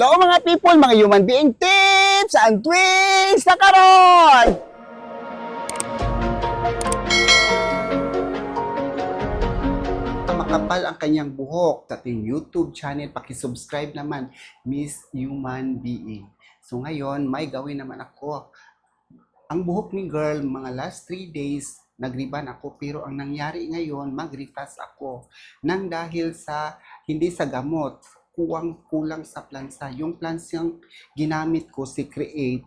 Hello mga people, mga human being tips and twins na karon! Makapal ang kanyang buhok sa ating YouTube channel, pakisubscribe naman, Miss Human Being. So ngayon, may gawin naman ako. Ang buhok ni girl, mga last 3 days, nagriban ako, pero ang nangyari ngayon, mag-refast ako. Nang dahil sa, hindi sa gamot, kulang sa plansa. Yung plansang ginamit ko, si Create,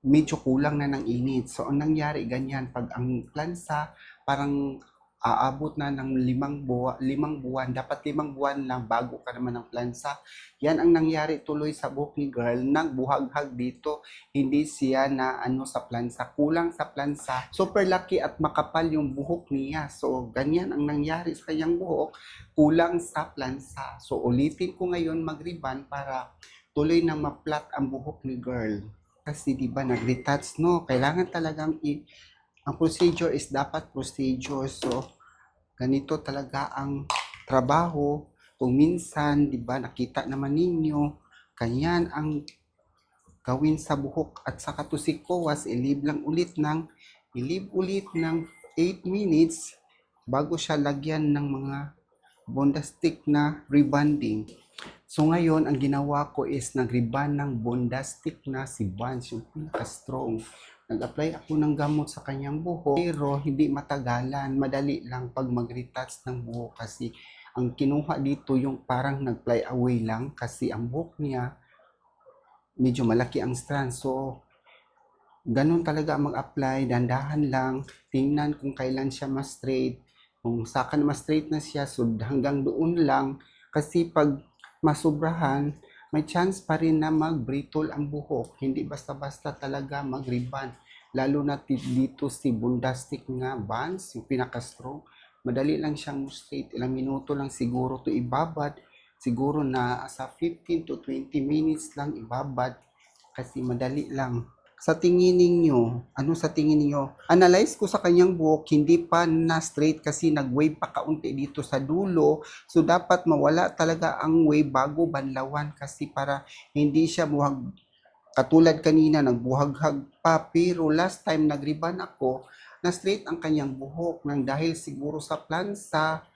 medyo kulang na ng init. So, ang nangyari ganyan, pag ang plansa, parang aabot na ng 5 buwan, dapat 5 buwan lang bago ka naman ng plansa. Yan ang nangyari tuloy sa buhok ni girl, nagbuhaghag dito, hindi siya na sa plansa, kulang sa plansa. Super laki at makapal yung buhok niya. So, ganyan ang nangyari sa kanyang buhok, kulang sa plansa. So, ulitin ko ngayon mag-ribbon para tuloy na ma-flat ang buhok ni girl. Kasi di ba nag-retouch, no? Kailangan talagang ang procedure is dapat procedure. So, ganito talaga ang trabaho. Kung minsan, di ba, nakita naman ninyo, kanyan ang gawin sa buhok. At saka to si Kowas, ilib ulit ng 8 minutes bago siya lagyan ng mga bondastic na rebonding. So ngayon, ang ginawa ko is nag-rebond ng bondastic na si Vance, yung pinaka-strong. Nag-apply ako ng gamot sa kanyang buhok, pero hindi matagalan, madali lang pag mag-retouch ng buhok kasi ang kinuha dito yung parang nag-fly away lang kasi ang buhok niya medyo malaki ang strand. So, ganun talaga mag-apply, dandahan lang, tingnan kung kailan siya ma-straight. Kung saka na ma-straight na siya, so hanggang doon lang kasi pag masubrahan, may chance pa rin na mag-brittle ang buhok. Hindi basta-basta talaga mag-rebond. Lalo na dito si bondastic nga Vance, yung pinaka-strong. Madali lang siyang straight. Ilang minuto lang siguro to ibabad. Siguro na sa 15 to 20 minutes lang ibabad. Kasi madali lang. Sa tingin ninyo, ano sa tingin niyo? Analyze ko sa kanyang buhok, hindi pa na straight kasi nag-wave pa kaunti dito sa dulo. So, dapat mawala talaga ang wave bago banlawan kasi para hindi siya buhag. Katulad kanina, nagbuhaghag pa. Pero last time nag-rebond ako, na straight ang kanyang buhok nang dahil siguro sa plansa,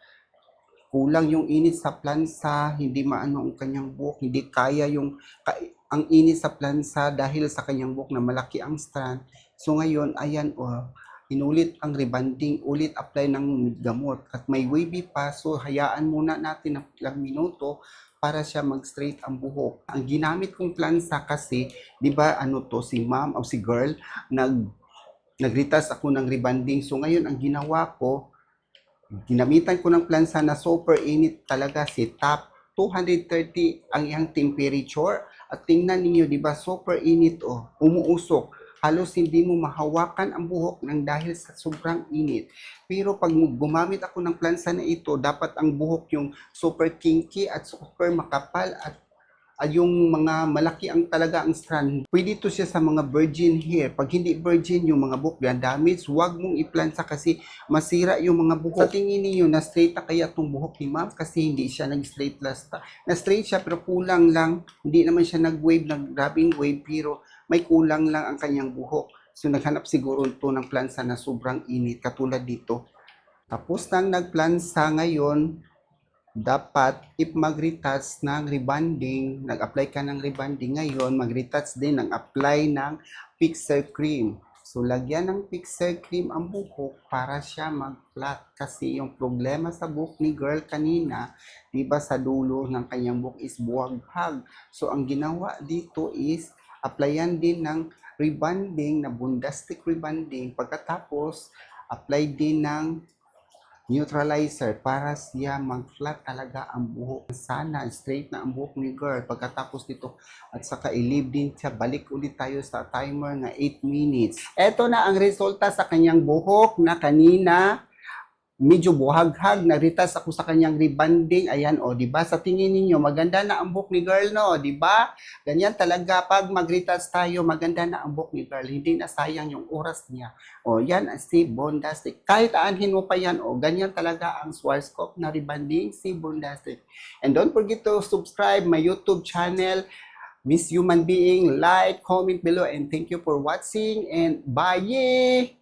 kulang yung init sa plansa, hindi maano ang kanyang buhok, hindi kaya yung ang init sa plansa dahil sa kanyang buhok na malaki ang strand. So ngayon, ayan inulit ang rebonding, ulit apply ng gamot at may wavy pa, so hayaan muna natin ng ilang minuto para siya mag-straight ang buhok. Ang ginamit kong plansa kasi, di ba si ma'am o si girl, nagritas ako ng rebonding. So ngayon, ang ginawa ko, ginamitan ko ng plansa na super init talaga si top 230 ang iyang temperature at tingnan niyo, di ba, super init umuusok, halos hindi mo mahawakan ang buhok nang dahil sa sobrang init. Pero pag gumamit ako ng plansa na ito, dapat ang buhok yung super kinky at super makapal at yung mga malaki ang talaga ang strand. Pwede to siya sa mga virgin hair. Pag hindi virgin yung mga buhok na damage, huwag mong i-plansa kasi masira yung mga buhok. Sa tingin niyo na straight na kaya itong buhok ni ma'am kasi hindi siya nag-straight last time. Na-straight siya pero kulang lang. Hindi naman siya nag-wave, nag-grabbing wave pero may kulang lang ang kanyang buhok. So naghanap siguro ito ng plansa na sobrang init katulad dito. Tapos nang nagplansa ngayon, dapat if mag-retouch ng rebonding, nag-apply ka ng rebonding ngayon, mag-retouch din ng apply ng fixer cream. So, lagyan ng fixer cream ang buhok para siya mag-flat. Kasi yung problema sa buhok ni girl kanina, di ba sa dulo ng kanyang buhok is buhaghag. So, ang ginawa dito is applyan din ng rebonding, na bondastic rebonding. Pagkatapos, apply din ng neutralizer para siya mag-flat talaga ang buhok. Sana straight na ang buhok ni girl pagkatapos dito at saka i-leave din siya. Balik ulit tayo sa timer na 8 minutes. Ito na ang resulta sa kanyang buhok na kanina medyo buhaghag, naritas ako sa kanyang rebanding. Ayan, o, di ba? Sa tingin ninyo, maganda na ang buhok ni girl, no? Di ba? Ganyan talaga, pag mag-retouch tayo, maganda na ang buhok ni girl. Hindi na sayang yung oras niya. O, yan si Bondastic. Kahit aanhin mo pa yan, o, ganyan talaga ang Schwarzkopf na rebanding, si Bondastic. And don't forget to subscribe my YouTube channel, Miss Human Being. Like, comment below, and thank you for watching, and bye!